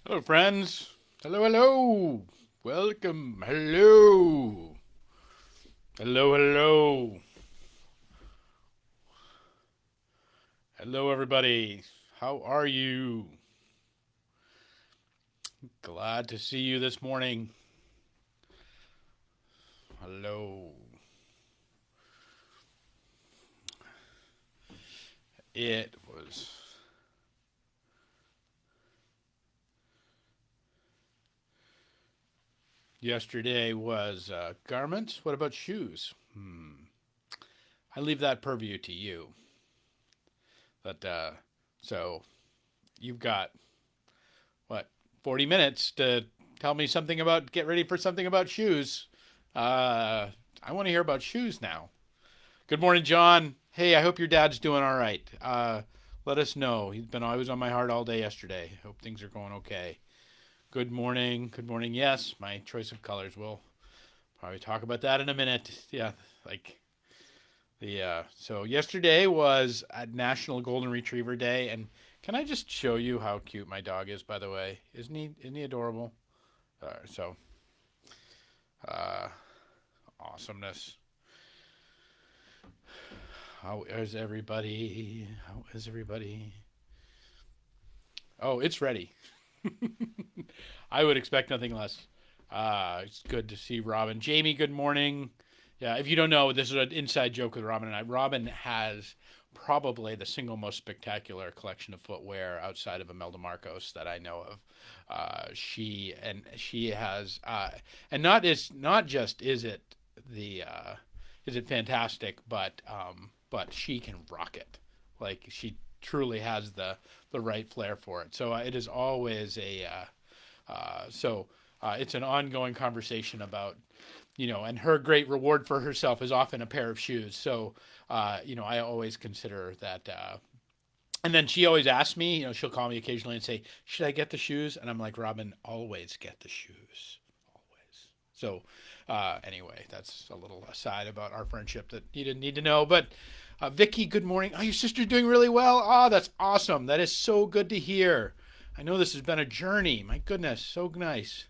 Hello, friends. Hello, hello. Welcome. Hello. Hello, hello. Hello, everybody. How are you? Glad to see you this morning. Hello. It was. Yesterday was garments. What about shoes? I leave that purview to you. But so you've got what 40 minutes to tell me something about get ready for something about shoes. I want to hear about shoes now. Good morning, John. Hey, I hope your dad's doing all right. Let us know. He's been always on my heart all day yesterday. Hope things are going okay. Good morning. Good morning. Yes, my choice of colors. We'll probably talk about that in a minute. Yeah, like so yesterday was a National Golden Retriever Day, and can I just show you how cute my dog is? By the way, isn't he adorable? So uh, awesomeness. How is everybody? How is everybody? Oh, it's ready. I would expect nothing less. It's good to see Robin. Jamie, good morning. Yeah, if you don't know, this is an inside joke with Robin and I. Robin has probably the single most spectacular collection of footwear outside of Imelda Marcos that I know of. She has, and not just is it fantastic, but she can rock it. Like she truly has the right flair for it. So it is always it's an ongoing conversation about and her great reward for herself is often a pair of shoes. So I always consider that. And then she always asks me, she'll call me occasionally and say, "Should I get the shoes?" And I'm like, "Robin, always get the shoes, always." So anyway, that's a little aside about our friendship that you didn't need to know. But Vicky, good morning. Oh, your sister's doing really well. Oh, that's awesome. That is so good to hear. I know this has been a journey. My goodness, so nice.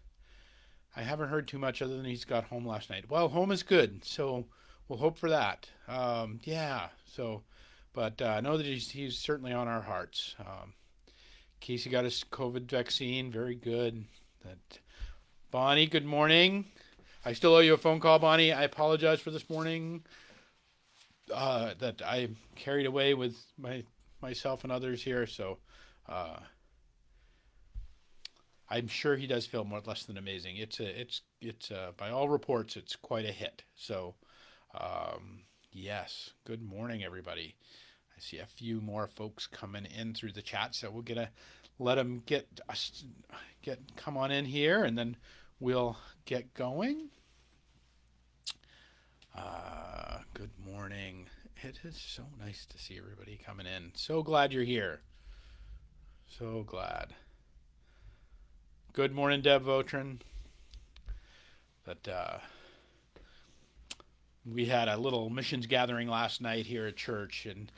I haven't heard too much other than he's got home last night. Well, home is good, so we'll hope for that. Yeah. So, but I know that he's certainly on our hearts. Casey got his COVID vaccine. Very good. That Bonnie, good morning. I still owe you a phone call, Bonnie. I apologize for this morning. That I carried away with myself and others here. So uh, I'm sure he does feel more less than amazing. It's by all reports it's quite a hit. So yes, good morning everybody. I see a few more folks coming in through the chat, so we're gonna let them get come on in here, and then we'll get going. Good morning. It is so nice to see everybody coming in. So glad you're here. So glad. Good morning, Deb Votrin. That we had a little missions gathering last night here at church, and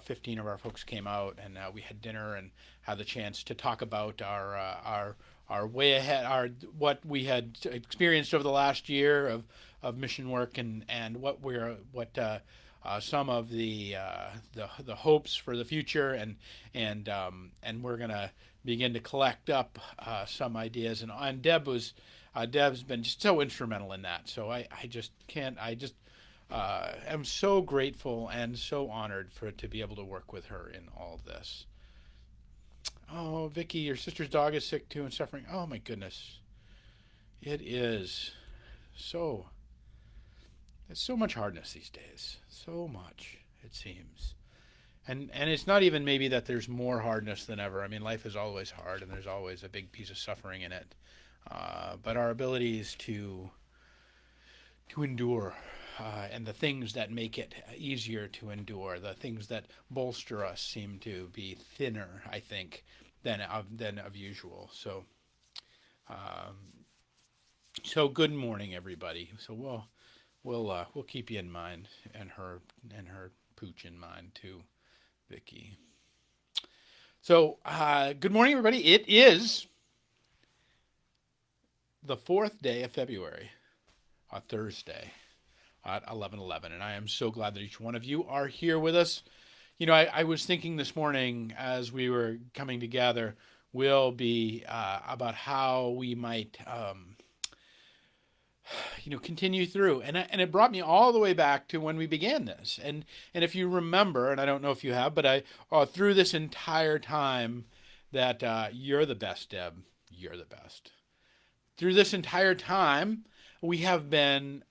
15 of our folks came out, and we had dinner and had the chance to talk about our way ahead, our what we had experienced over the last year of mission work, and what some of the hopes for the future, and we're gonna begin to collect up some ideas, and Deb's been just so instrumental in that. So I just can't. I just am so grateful and so honored to be able to work with her in all of this. Oh, Vicky, your sister's dog is sick too and suffering. Oh my goodness, it is so. It's so much hardness these days. So much it seems. And it's not even maybe that there's more hardness than ever. I mean, life is always hard, and there's always a big piece of suffering in it. But our abilities to endure, and the things that make it easier to endure, the things that bolster us, seem to be thinner, I think, than of usual. Um, so good morning, everybody. So we'll keep you in mind, and her pooch in mind too, Vicky. So good morning, everybody. It is. the 4th day of February, a Thursday at 11:11, and I am so glad that each one of you are here with us. I was thinking this morning as we were coming together will be about how we might, continue through, and it brought me all the way back to when we began this, and if you remember, and I don't know if you have, but I through this entire time that you're the best, Deb, you're the best. Through this entire time, we have been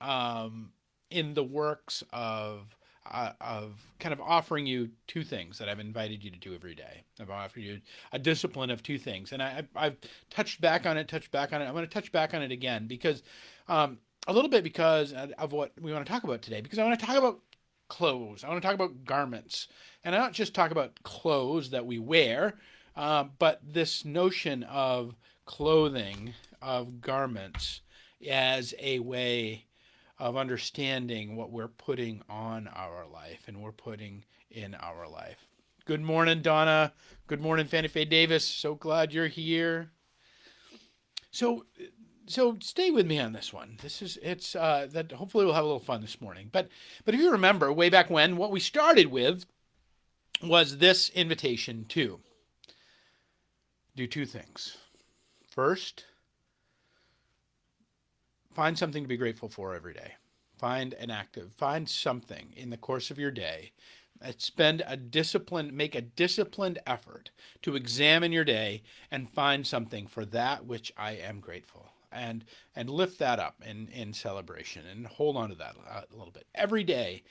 in the works of kind of offering you two things that I've invited you to do every day. I've offered you a discipline of two things, and I've touched back on it. I'm going to touch back on it again because a little bit because of what we want to talk about today. Because I want to talk about clothes. I want to talk about garments, and I don't just talk about clothes that we wear, but this notion of clothing, of garments, as a way of understanding what we're putting on our life and we're putting in our life. Good morning, Donna. Good morning, Fannie Faye Davis. So glad you're here. So stay with me on this one. It's that hopefully we'll have a little fun this morning. But if you remember way back when, what we started with was this invitation to do two things. First, find something to be grateful for every day. Find something in the course of your day. Make a disciplined effort to examine your day and find something for that which I am grateful. And lift that up in celebration and hold on to that a little bit. Every day,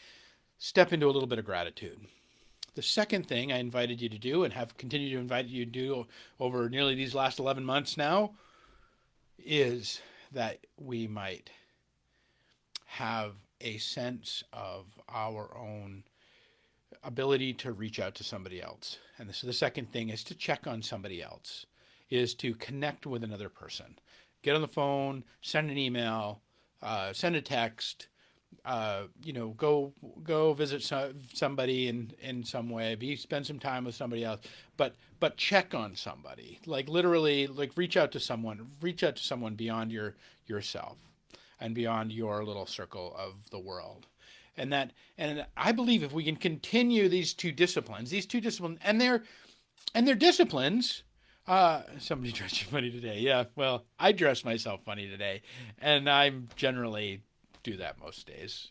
step into a little bit of gratitude. The second thing I invited you to do and have continued to invite you to do over nearly these last 11 months now is that we might have a sense of our own ability to reach out to somebody else. And so the second thing is to check on somebody else, is to connect with another person. Get on the phone, send an email, send a text, go visit somebody in some way, spend some time with somebody else, but check on somebody, like literally, like reach out to someone beyond yourself and beyond your little circle of the world. And I believe if we can continue these two disciplines, and they're disciplines. Somebody dressed you funny today. Yeah, well, I dress myself funny today, and I generally do that most days.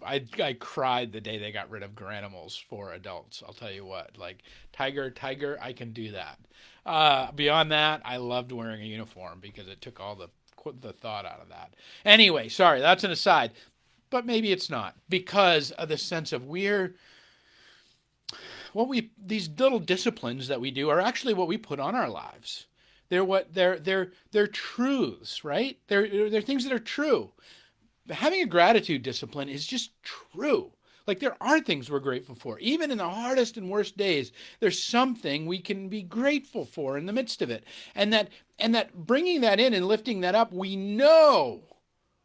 I cried the day they got rid of Garanimals for adults. I'll tell you what, like Tiger, I can do that. Beyond that, I loved wearing a uniform because it took all the thought out of that. Anyway, sorry, that's an aside, but maybe it's not, because of the sense of these little disciplines that we do are actually what we put on our lives. They're truths, right? They're things that are true. Having a gratitude discipline is just true. Like, there are things we're grateful for. Even in the hardest and worst days, there's something we can be grateful for in the midst of it. And that bringing that in and lifting that up, we know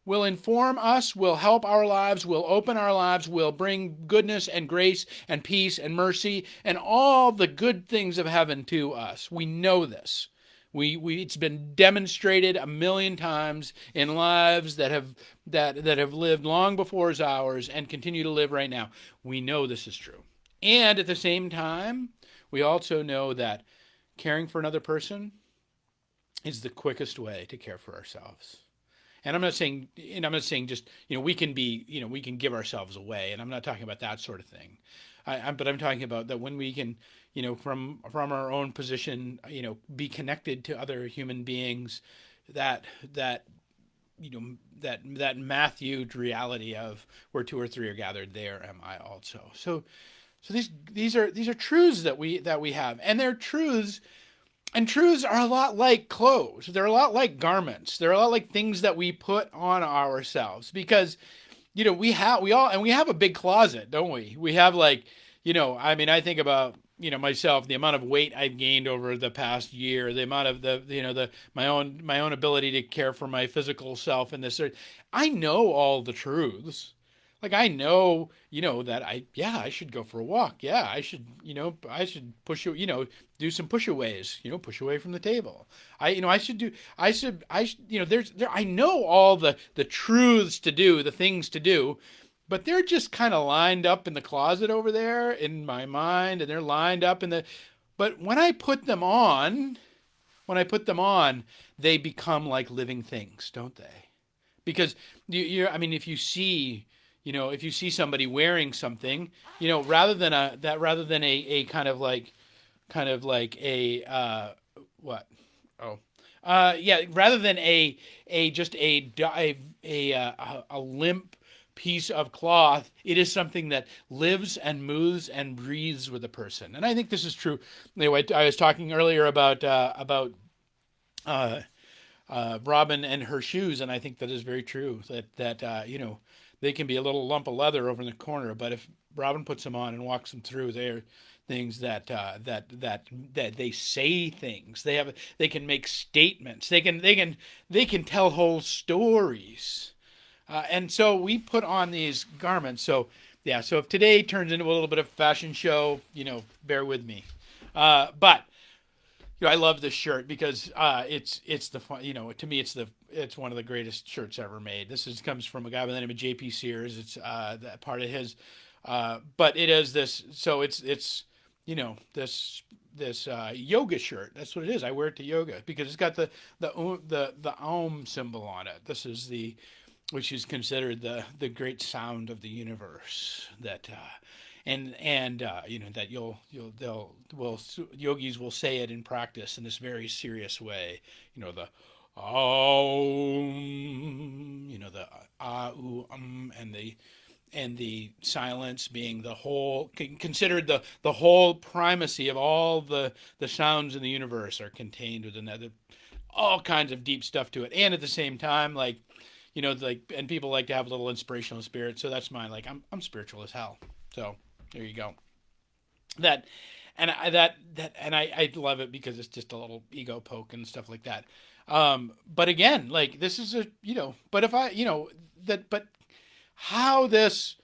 will inform us, will help our lives, will open our lives, will bring goodness and grace and peace and mercy and all the good things of heaven to us. We know this. It's been demonstrated a million times in lives that have lived long before ours and continue to live right now. We know this is true. And at the same time, we also know that caring for another person is the quickest way to care for ourselves. And I'm not saying just, we can give ourselves away, and I'm not talking about that sort of thing. But I'm talking about that when we can, from our own position, be connected to other human beings, that Matthew reality of where two or three are gathered, there am I also. So these are truths that we have, and they're truths. And truths are a lot like clothes. They're a lot like garments. They're a lot like things that we put on ourselves, because, we have a big closet, don't we? We have I think about, myself, the amount of weight I've gained over the past year, the amount of my own ability to care for my physical self and this. I know all the truths. Like I know, that I should go for a walk. Yeah, I should do some push-aways, push away from the table. I should do, I should, I know all the truths to do, the things to do, but they're just kind of lined up in the closet over there in my mind, and they're lined up but when I put them on, they become like living things, don't they? Because I mean, if you see somebody wearing something, rather than a kind of like a what oh yeah, rather than a just a limp piece of cloth, it is something that lives and moves and breathes with a person. And I think this is true. Anyway, I was talking earlier uh, Robin and her shoes, and I think that is very true. That they can be a little lump of leather over in the corner, but if Robin puts them on and walks them through, they're things that they say things. They can make statements. They can tell whole stories. And so we put on these garments. So yeah. So if today turns into a little bit of a fashion show, bear with me. But I love this shirt because it's the fun. To me, it's one of the greatest shirts ever made. Comes from a guy by the name of J.P. Sears. It's that part of his, but it is this. So it's this yoga shirt. That's what it is. I wear it to yoga because it's got the Om symbol on it. This is which is considered the great sound of the universe. That that yogis will say it in practice in this very serious way. The Aum, the ah and the silence being the whole, considered the whole primacy of all the sounds in the universe are contained within that. All kinds of deep stuff to it, and at the same time, and people like to have a little inspirational spirit. So that's mine. Like I'm spiritual as hell. So there you go. That and I love it because it's just a little ego poke and stuff like that. But again, like this is but if I but how this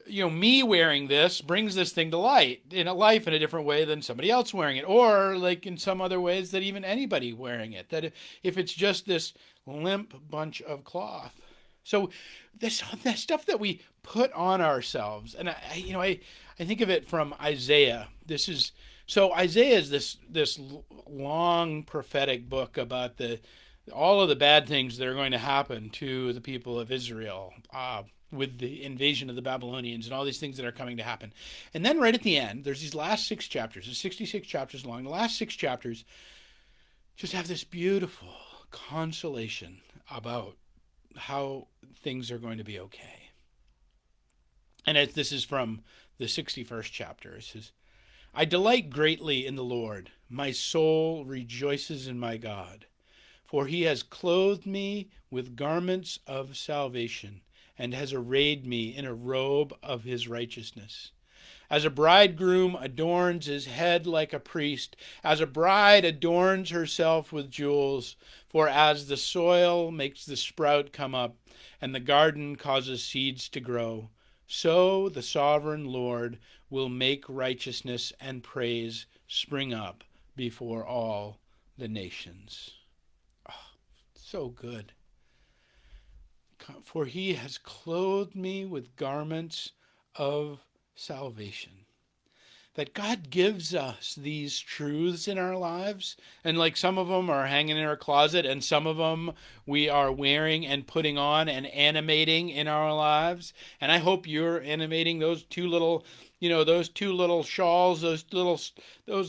me wearing this brings this thing to light in a life in a different way than somebody else wearing it, or like in some other ways that even anybody wearing it, that if it's just this limp bunch of cloth. So this that stuff that we put on ourselves, and I think of it from Isaiah. Isaiah is this long prophetic book about all of the bad things that are going to happen to the people of Israel with the invasion of the Babylonians and all these things that are coming to happen. And then right at the end, there's these last 6 chapters. There's 66 chapters long. The last 6 chapters just have this beautiful consolation about how things are going to be okay. And this is from the 61st chapter. It says, I delight greatly in the Lord. My soul rejoices in my God. For he has clothed me with garments of salvation and has arrayed me in a robe of his righteousness. As a bridegroom adorns his head like a priest, as a bride adorns herself with jewels, for as the soil makes the sprout come up, and the garden causes seeds to grow, so the sovereign Lord will make righteousness and praise spring up before all the nations. Oh, so good. For he has clothed me with garments of salvation. That God gives us these truths in our lives, and like some of them are hanging in our closet, and some of them we are wearing and putting on and animating in our lives. And I hope you're animating those two little shawls, those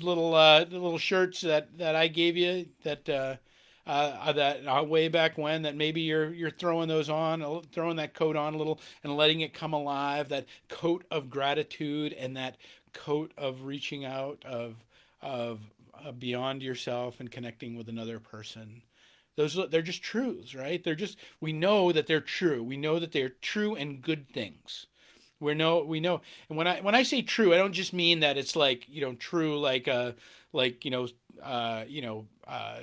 little shirts that I gave you, that way back when, that maybe you're throwing that coat on a little and letting it come alive, that coat of gratitude and that coat of reaching out of beyond yourself and connecting with another person. They're just truths, right? We know that they're true. We know that they're true and good things. We know. And when I say true, I don't just mean that it's like, true like, uh, you know, uh,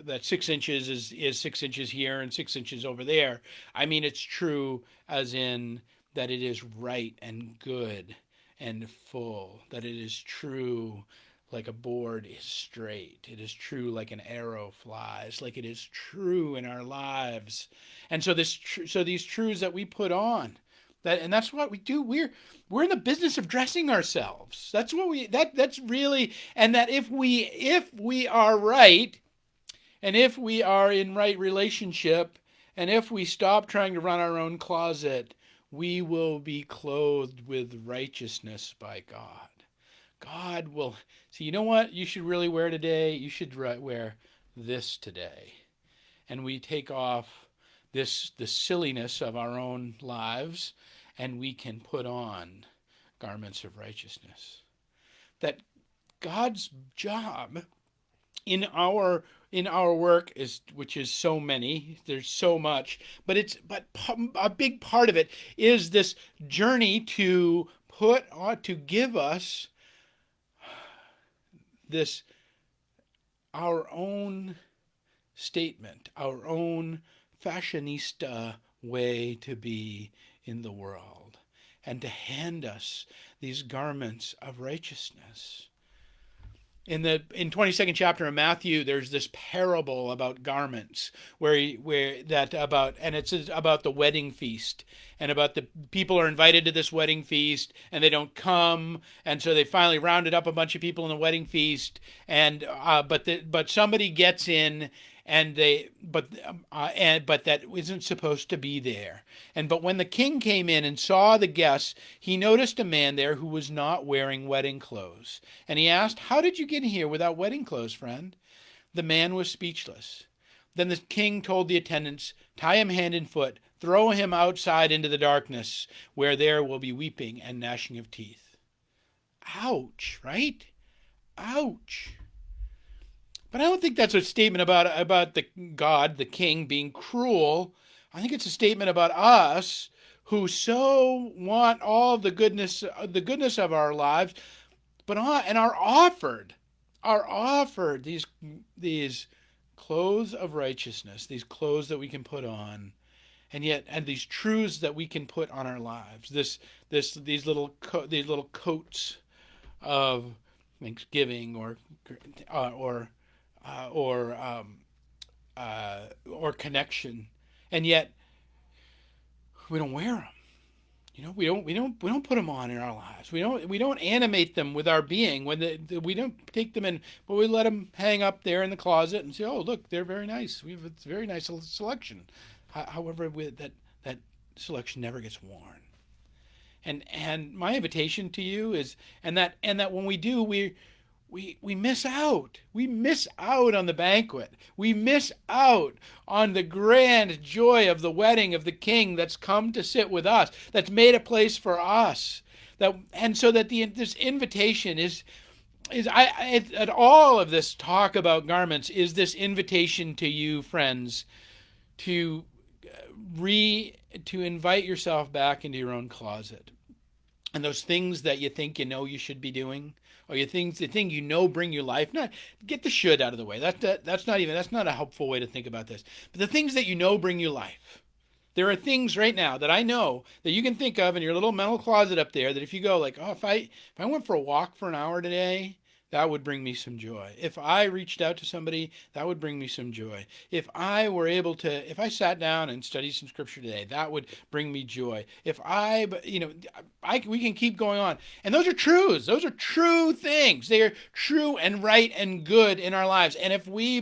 that 6 inches is 6 inches here and 6 inches over there. I mean, it's true as in that it is right and good and full, that it is true like a board is straight. It is true like an arrow flies, like it is true in our lives. And so these truths that we put on, that's what we do. We're in the business of dressing ourselves. That's really, and that if we are right, and if we are in right relationship, and if we stop trying to run our own closet, we will be clothed with righteousness by God. God will. So you know what you should really wear today? You should wear this today. And we take off the silliness of our own lives, and we can put on garments of righteousness. That God's job in our work is, which is so many, there's so much, but a big part of it is this journey to give us this, our own statement, our own fashionista way to be in the world, and to hand us these garments of righteousness. In 22nd chapter of Matthew, there's this parable about garments, and it's about the wedding feast, and about the people are invited to this wedding feast and they don't come, and so they finally rounded up a bunch of people in the wedding feast, and but somebody gets in, and but that isn't supposed to be there. But when the king came in and saw the guests, he noticed a man there who was not wearing wedding clothes. And he asked, "How did you get here without wedding clothes, friend?" The man was speechless. Then the king told the attendants, "Tie him hand and foot, throw him outside into the darkness, where there will be weeping and gnashing of teeth." Ouch, right? Ouch. But I don't think that's a statement about the king, being cruel. I think it's a statement about us who so want all the goodness of our lives, and are offered these clothes of righteousness, these clothes that we can put on, and these truths that we can put on our lives. These little coats of thanksgiving or connection, and yet we don't wear them. We don't put them on in our lives. We don't animate them with our being. We don't take them in, but we let them hang up there in the closet and say, "Oh, look, they're very nice. We have a very nice selection." However, that selection never gets worn. And my invitation to you is, and that when we do, we miss out. We miss out on the banquet. We miss out on the grand joy of the wedding of the King that's come to sit with us, that's made a place for us. So that this invitation at all of this talk about garments is this invitation to you, friends, to invite yourself back into your own closet. And those things that you think you should be doing, or the thing bring you life. Not get the should out of the way. That's not a helpful way to think about this. But the things that bring you life. There are things right now that I know that you can think of in your little mental closet up there, that if you go like, "Oh, if I went for a walk for an hour today, that would bring me some joy. If I reached out to somebody, that would bring me some joy. If I sat down and studied some scripture today, that would bring me joy. We can keep going on. And those are truths. Those are true things. They are true and right and good in our lives. And if we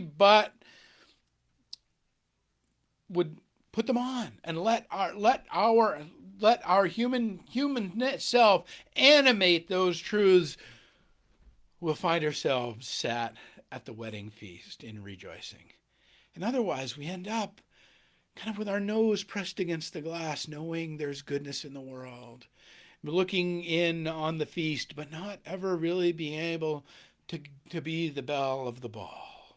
would put them on and let our human self animate those truths, we'll find ourselves sat at the wedding feast in rejoicing. And otherwise, we end up kind of with our nose pressed against the glass, knowing there's goodness in the world, looking in on the feast, but not ever really being able to be the belle of the ball.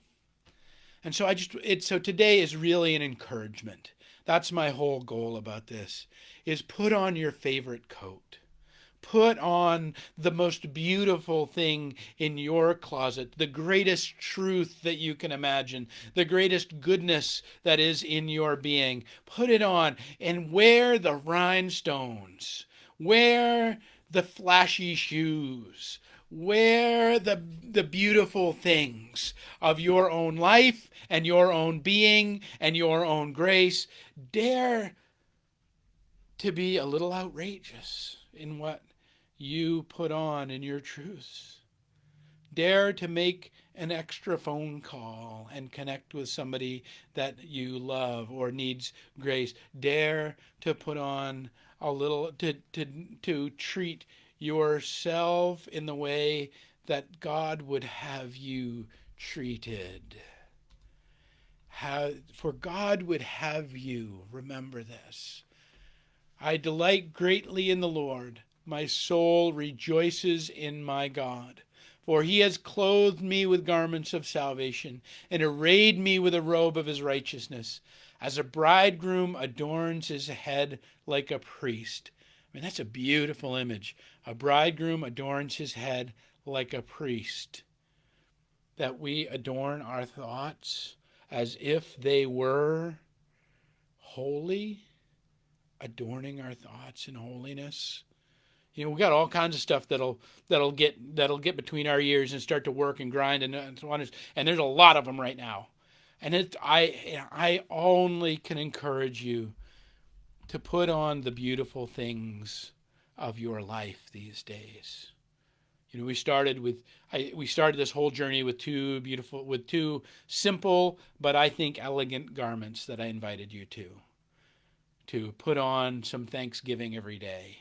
And so today is really an encouragement That's my whole goal about this, is put on your favorite coat. Put on the most beautiful thing in your closet, the greatest truth that you can imagine, the greatest goodness that is in your being. Put it on and wear the rhinestones. Wear the flashy shoes. Wear the beautiful things of your own life and your own being and your own grace. Dare to be a little outrageous in what you put on in your truths. Dare to make an extra phone call and connect with somebody that you love or needs grace. Dare to put on a little, to treat yourself in the way that God would have you treated. For God would have you, remember this. I delight greatly in the Lord. My soul rejoices in my God. For he has clothed me with garments of salvation and arrayed me with a robe of his righteousness. As a bridegroom adorns his head like a priest. I mean, that's a beautiful image. A bridegroom adorns his head like a priest. That we adorn our thoughts as if they were holy, adorning our thoughts in holiness. You know, we got all kinds of stuff that'll get between our ears and start to work and grind and so on. And there's a lot of them right now. And I only can encourage you to put on the beautiful things of your life these days. You know, we started this whole journey with two simple but I think elegant garments that I invited you to put on some thanksgiving every day.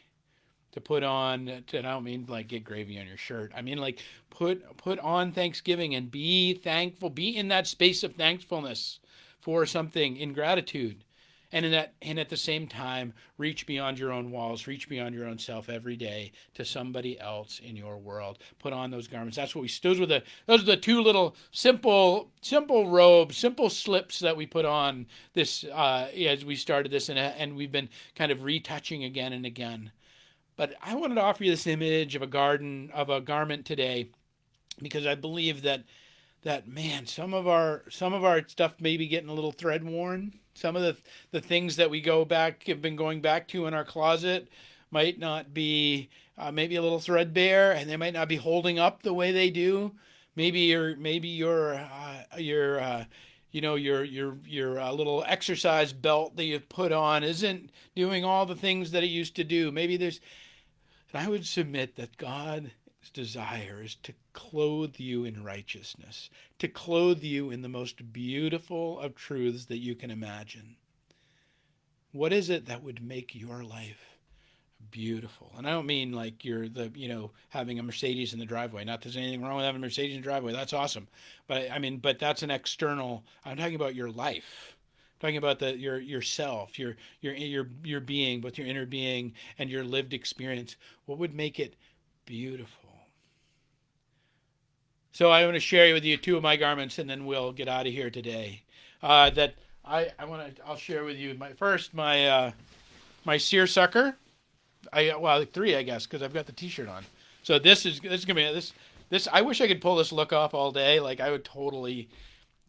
To put on, I don't mean like get gravy on your shirt. I mean like put on thanksgiving and be thankful. Be in that space of thankfulness for something, in gratitude. And at the same time, reach beyond your own walls, reach beyond your own self every day to somebody else in your world. Put on those garments. Those are the two little simple robes, simple slips that we put on this as we started this, and we've been kind of retouching again and again. But I wanted to offer you this image of a garment today, because I believe that man, some of our stuff may be getting a little thread worn. Some of the things that have been going back to in our closet might not be maybe a little threadbare, and they might not be holding up the way they do. Maybe your little exercise belt that you've put on isn't doing all the things that it used to do. And I would submit that God's desire is to clothe you in righteousness, to clothe you in the most beautiful of truths that you can imagine. What is it that would make your life beautiful? And I don't mean like you're having a Mercedes in the driveway. Not that there's anything wrong with having a Mercedes in the driveway. That's awesome. But that's an external. I'm talking about your life. Talking about yourself, your being, both your inner being and your lived experience. What would make it beautiful? So I want to share with you two of my garments, and then we'll get out of here today. I'll share with you my seersucker. Three, I guess, because I've got the T-shirt on. So this is gonna be this. I wish I could pull this look off all day. Like I would totally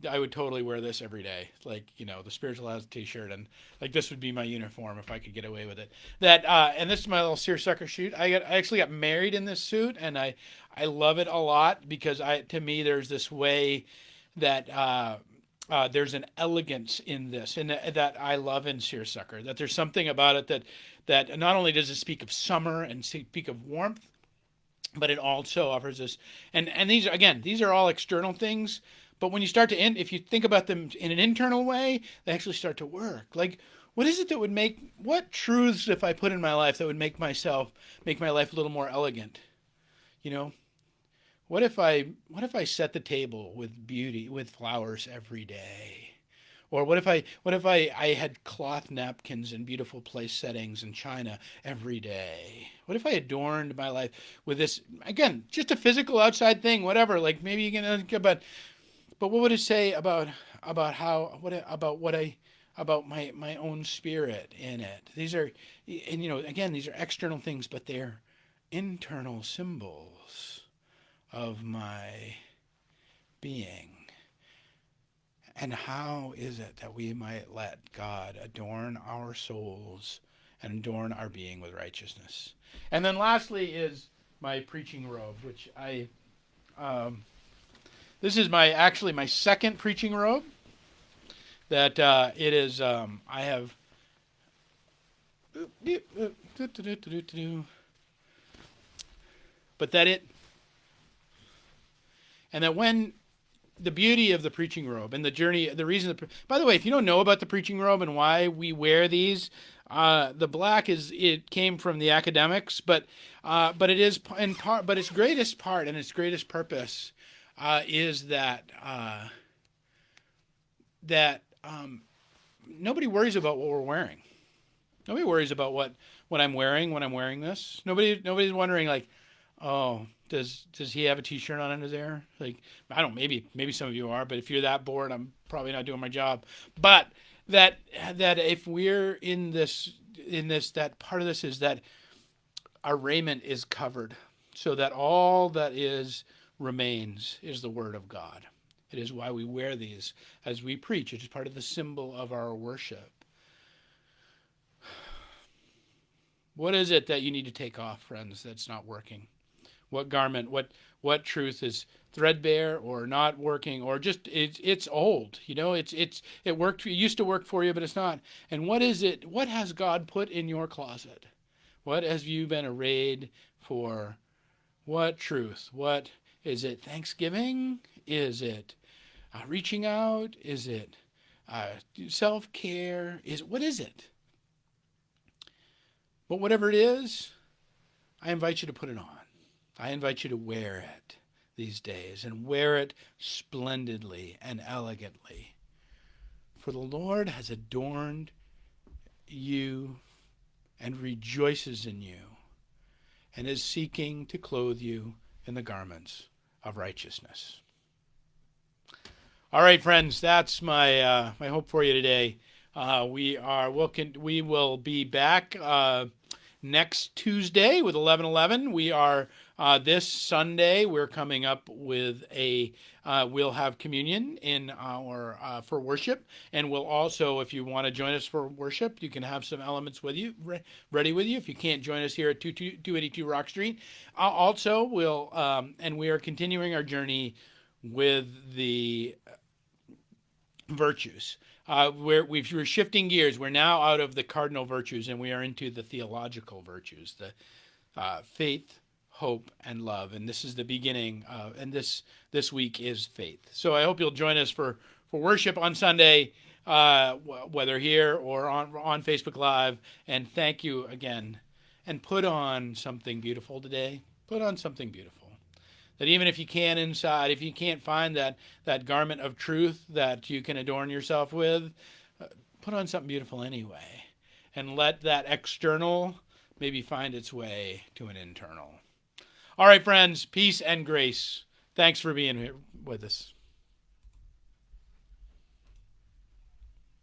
wear this every day. Like, the Spiritual House T-shirt, and like this would be my uniform if I could get away with it. And this is my little seersucker suit. I actually got married in this suit, and I love it a lot because to me there's this way that there's an elegance in this, and that I love in seersucker. That there's something about it that not only does it speak of summer and speak of warmth, but it also offers us. And these are all external things. But when you start if you think about them in an internal way, they actually start to work. Like, what is it that would what truths if I put in my life that would make my life a little more elegant? What if I set the table with beauty, with flowers every day? Or what if I had cloth napkins and beautiful place settings and china every day? What if I adorned my life with this, again, just a physical outside thing, whatever, like maybe you can think about. But what would it say about what about my own spirit in it. These are, and again, these are external things, but they're internal symbols of my being. And how is it that we might let God adorn our souls and adorn our being with righteousness? And then lastly is my preaching robe, which this is my second preaching robe. That it is, I have, but that it, and that when the beauty of the preaching robe and the journey, the reason, by the way, if you don't know about the preaching robe and why we wear these, the black it came from the academics, but it is in part, but its greatest part and its greatest purpose is that nobody worries about what we're wearing. Nobody worries about what I'm wearing when I'm wearing this. Nobody's wondering like, oh, does he have a T-shirt on under there? Like, I don't. Maybe some of you are, but if you're that bored, I'm probably not doing my job. But that if we're in this, that part of this is that our raiment is covered, so that all that remains is the Word of God. It is why we wear these as we preach. It is part of the symbol of our worship. What is it that you need to take off, friends, that's not working? What garment, what truth is threadbare or not working, or just it's old? It worked. It used to work for you, but it's not. And what is it? What has God put in your closet? What have you been arrayed for? What truth? What is it? Thanksgiving? Is it reaching out? Is it self-care? What is it? But whatever it is, I invite you to put it on. I invite you to wear it these days and wear it splendidly and elegantly. For the Lord has adorned you and rejoices in you and is seeking to clothe you in the garments of righteousness. All right, friends, that's my hope for you today. We will be back next Tuesday with 11:11. We are this Sunday. We're coming up with we'll have communion in our for worship, and we'll also, if you want to join us for worship, you can have some elements with you, ready with you. If you can't join us here at 282 Rock Street, also we'll and we are continuing our journey with the virtues. We're shifting gears. We're now out of the cardinal virtues and we are into the theological virtues, the faith, hope, and love. And this is the beginning. And this week is faith. So I hope you'll join us for worship on Sunday, whether here or on Facebook Live. And thank you again. And put on something beautiful today. Put on something beautiful. That even if you can't inside, if you can't find that garment of truth that you can adorn yourself with, put on something beautiful anyway. And let that external maybe find its way to an internal. All right, friends, peace and grace. Thanks for being here with us.